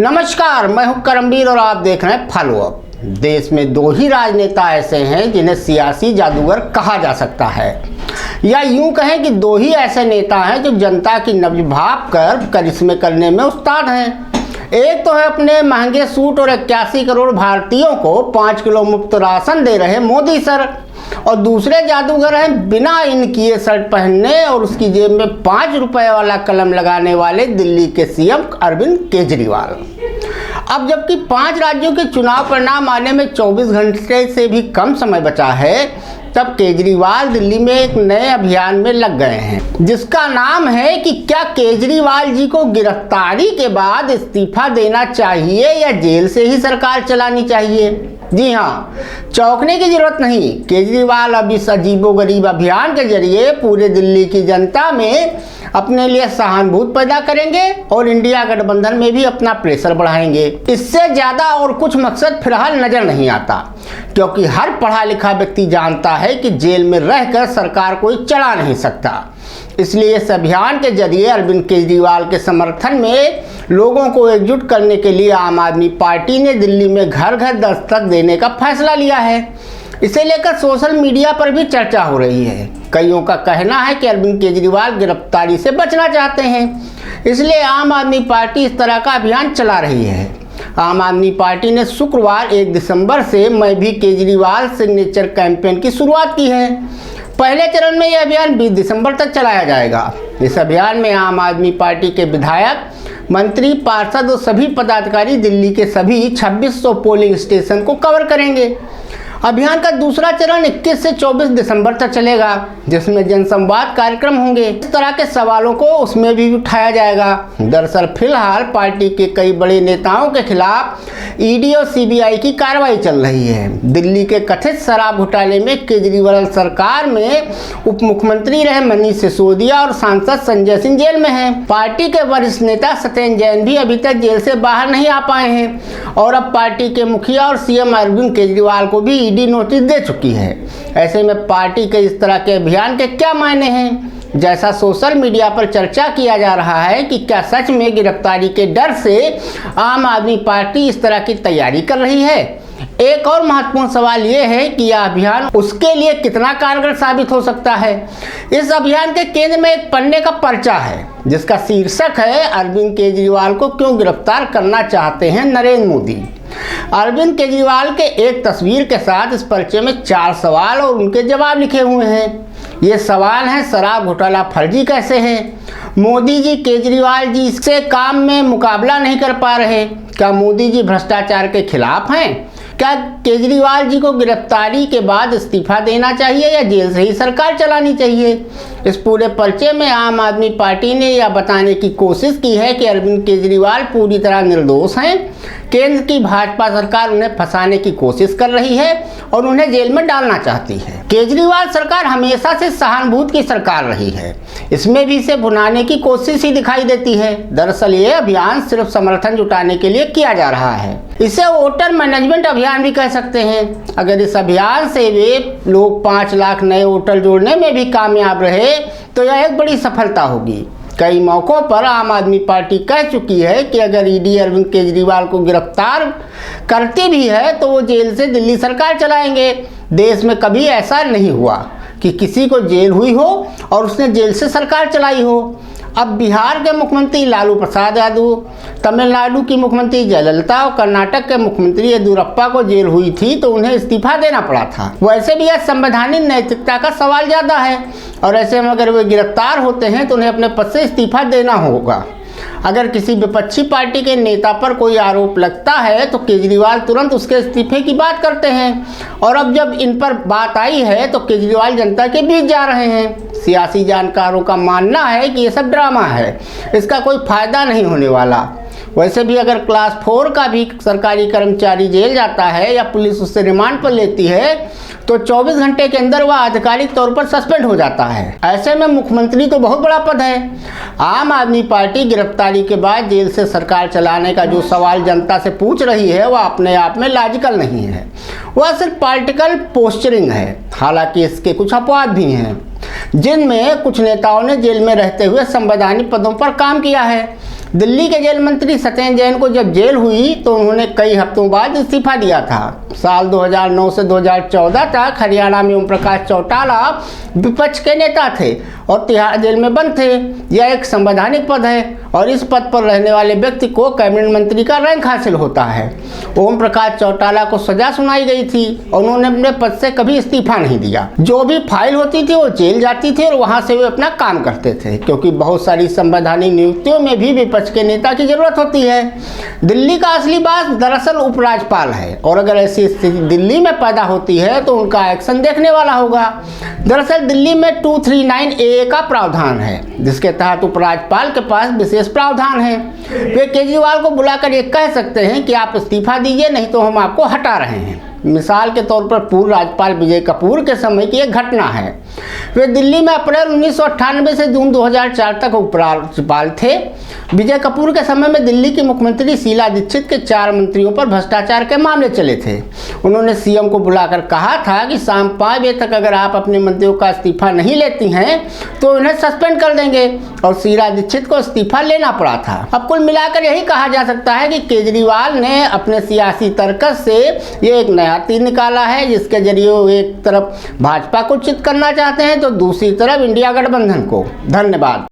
नमस्कार, मैं हूं करमवीर और आप देख रहे हैं फॉलो अप। देश में दो ही राजनेता ऐसे हैं जिन्हें सियासी जादूगर कहा जा सकता है, या यूं कहें कि दो ही ऐसे नेता हैं जो जनता की नब्ज भाप कर करिश्मे करने में उस्ताद हैं। एक तो है अपने महंगे सूट और 81 करोड़ भारतीयों को 5 किलो मुफ्त राशन दे रहे मोदी सर, और दूसरे जादूगर हैं बिना इन किए शर्ट पहनने और उसकी जेब में 5 रुपए वाला कलम लगाने वाले दिल्ली के सीएम अरविंद केजरीवाल। अब जबकि 5 राज्यों के चुनाव परिणाम आने में 24 घंटे से भी कम समय बचा है, तब केजरीवाल दिल्ली में एक नए अभियान में लग गए हैं, जिसका नाम है कि क्या केजरीवाल जी को गिरफ्तारी के बाद इस्तीफा देना चाहिए या जेल से ही सरकार चलानी चाहिए। जी हाँ, चौंकने की जरूरत नहीं। केजरीवाल अब इस अजीबोगरीब अभियान के जरिए पूरे दिल्ली की जनता में अपने लिए सहानुभूति पैदा करेंगे और इंडिया गठबंधन में भी अपना प्रेशर बढ़ाएंगे। इससे ज्यादा और कुछ मकसद फिलहाल नजर नहीं आता, क्योंकि हर पढ़ा लिखा व्यक्ति जानता है कि जेल में रहकर सरकार कोई चला नहीं सकता। इसलिए इस अभियान के जरिए अरविंद केजरीवाल के समर्थन में लोगों को एकजुट करने के लिए आम आदमी पार्टी ने दिल्ली में घर घर दस्तक देने का फैसला लिया है। इसे लेकर सोशल मीडिया पर भी चर्चा हो रही है। कईयों का कहना है कि अरविंद केजरीवाल गिरफ्तारी से बचना चाहते हैं, इसलिए आम आदमी पार्टी इस तरह का अभियान चला रही है। आम आदमी पार्टी ने शुक्रवार 1 दिसंबर से मैं भी केजरीवाल सिग्नेचर कैंपेन की शुरुआत की है। पहले चरण में यह अभियान 20 दिसंबर तक चलाया जाएगा। इस अभियान में आम आदमी पार्टी के विधायक, मंत्री, पार्षद और सभी पदाधिकारी दिल्ली के सभी 2600 पोलिंग स्टेशन को कवर करेंगे। अभियान का दूसरा चरण 21 से 24 दिसंबर तक चलेगा, जिसमें जनसंवाद कार्यक्रम होंगे। इस तरह के सवालों को उसमें भी उठाया जाएगा। दरअसल फिलहाल पार्टी के कई बड़े नेताओं के खिलाफ ईडी और सीबीआई की कार्रवाई चल रही है। दिल्ली के कथित शराब घोटाले में केजरीवाल सरकार में उप मुख्यमंत्री रहे मनीष सिसोदिया और सांसद संजय सिंह जेल में हैं। पार्टी के वरिष्ठ नेता सत्येंद्र जैन भी अभी तक जेल से बाहर नहीं आ पाए हैं, और अब पार्टी के मुखिया और सीएम अरविंद केजरीवाल को भी ईडी नोटिस दे चुकी है। ऐसे में पार्टी के इस तरह के अभियान के क्या मायने हैं? जैसा सोशल मीडिया पर चर्चा किया जा रहा है कि क्या सच में गिरफ्तारी के डर से आम आदमी पार्टी इस तरह की तैयारी कर रही है? एक और महत्वपूर्ण सवाल यह है कि यह अभियान उसके लिए कितना कारगर साबित हो सकता है। इस अभियान के केंद्र में एक पन्ने का पर्चा है, जिसका शीर्षक है अरविंद केजरीवाल को क्यों गिरफ्तार करना चाहते हैं नरेंद्र मोदी। अरविंद केजरीवाल के एक तस्वीर के साथ इस पर्चे में 4 सवाल और उनके जवाब लिखे हुए हैं। ये सवाल हैं: शराब घोटाला फर्जी कैसे है? मोदी जी केजरीवाल जी से काम में मुकाबला नहीं कर पा रहे? क्या मोदी जी भ्रष्टाचार के खिलाफ हैं? क्या केजरीवाल जी को गिरफ्तारी के बाद इस्तीफा देना चाहिए या जेल से ही सरकार चलानी चाहिए? इस पूरे पर्चे में आम आदमी पार्टी ने यह बताने की कोशिश की है कि अरविंद केजरीवाल पूरी तरह निर्दोष हैं। केंद्र की भाजपा सरकार उन्हें फंसाने की कोशिश कर रही है और उन्हें जेल में डालना चाहती है। केजरीवाल सरकार हमेशा से सहानुभूति की सरकार रही है, इसमें भी इसे भुनाने की कोशिश ही दिखाई देती है। दरअसल ये अभियान सिर्फ समर्थन जुटाने के लिए किया जा रहा है। इसे वोटर मैनेजमेंट अभियान भी कह सकते हैं। अगर इस अभियान से वे लोग 5 लाख नए वोटर जोड़ने में भी कामयाब रहे तो यह एक बड़ी सफलता होगी। कई मौकों पर आम आदमी पार्टी कह चुकी है कि अगर ईडी अरविंद केजरीवाल को गिरफ्तार करती भी है तो वो जेल से दिल्ली सरकार चलाएंगे। देश में कभी ऐसा नहीं हुआ कि किसी को जेल हुई हो और उसने जेल से सरकार चलाई हो। अब बिहार के मुख्यमंत्री लालू प्रसाद यादव, तमिलनाडु की मुख्यमंत्री जयललिता और कर्नाटक के मुख्यमंत्री येदियुरप्पा को जेल हुई थी तो उन्हें इस्तीफा देना पड़ा था। वैसे भी यह संवैधानिक नैतिकता का सवाल ज़्यादा है, और ऐसे में अगर वे गिरफ्तार होते हैं तो उन्हें अपने पद से इस्तीफा देना होगा। अगर किसी विपक्षी पार्टी के नेता पर कोई आरोप लगता है तो केजरीवाल तुरंत उसके इस्तीफे की बात करते हैं, और अब जब इन पर बात आई है तो केजरीवाल जनता के बीच जा रहे हैं। सियासी जानकारों का मानना है कि ये सब ड्रामा है, इसका कोई फायदा नहीं होने वाला। वैसे भी अगर क्लास 4 का भी सरकारी कर्मचारी जेल जाता है या पुलिस उससे रिमांड पर लेती है तो 24 घंटे के अंदर वह आधिकारिक तौर पर सस्पेंड हो जाता है। ऐसे में मुख्यमंत्री तो बहुत बड़ा पद है। आम आदमी पार्टी गिरफ्तारी के बाद जेल से सरकार चलाने का जो सवाल जनता से पूछ रही है वह अपने आप में लॉजिकल नहीं है, वह सिर्फ पॉलिटिकल पोस्चरिंग है। हालांकि इसके कुछ अपवाद भी हैं, जिनमें कुछ नेताओं ने जेल में रहते हुए संवैधानिक पदों पर काम किया है। दिल्ली के जेल मंत्री सत्येंद्र जैन को जब जेल हुई तो उन्होंने कई हफ्तों बाद इस्तीफा दिया था। साल 2009 से 2014 तक हरियाणा में ओम प्रकाश चौटाला विपक्ष के नेता थे और तिहाड़ जेल में बंद थे। यह एक संवैधानिक पद है और इस पद पर रहने वाले व्यक्ति को कैबिनेट मंत्री का रैंक हासिल होता है। ओम प्रकाश चौटाला को सजा सुनाई गई थी और उन्होंने अपने पद से कभी इस्तीफा नहीं दिया। जो भी फाइल होती थी वो जेल जाती थी और वहां से वे अपना काम करते थे, क्योंकि बहुत सारी संवैधानिक नियुक्तियों में भी विपक्ष के नेता की जरूरत होती है। दिल्ली का असली बास दरअसल उपराज्यपाल है और अगर ऐसी स्थिति दिल्ली में पैदा होती है तो उनका एक्शन देखने वाला होगा। दरअसल दिल्ली में 239A का प्रावधान है, जिसके तहत उपराज्यपाल के पास विशेष प्रावधान है। वे केजरीवाल को बुलाकर ये कह सकते हैं कि आप इस्तीफा दीजिए, नहीं तो हम आपको हटा रहे हैं। मिसाल के तौर पर पूर्व राज्यपाल विजय कपूर के समय की एक घटना है। वे दिल्ली में अप्रैल 1998 से जून 2004 तक उपराज्यपाल थे। विजय कपूर के समय में दिल्ली की मुख्यमंत्री शीला दीक्षित के 4 मंत्रियों पर भ्रष्टाचार के मामले चले थे। उन्होंने सीएम को बुलाकर कहा था कि शाम 5 बजे तक अगर आप अपने मंत्रियों का इस्तीफा नहीं लेती हैं तो उन्हें सस्पेंड कर देंगे, और शीला दीक्षित को इस्तीफा लेना पड़ा था। अब कुल मिलाकर यही कहा जा सकता है कि केजरीवाल ने अपने सियासी तर्कस से ये एक नया तीर निकाला है, जिसके जरिए वो एक तरफ भाजपा को चित करना चाहते हैं तो दूसरी तरफ इंडिया गठबंधन को। धन्यवाद।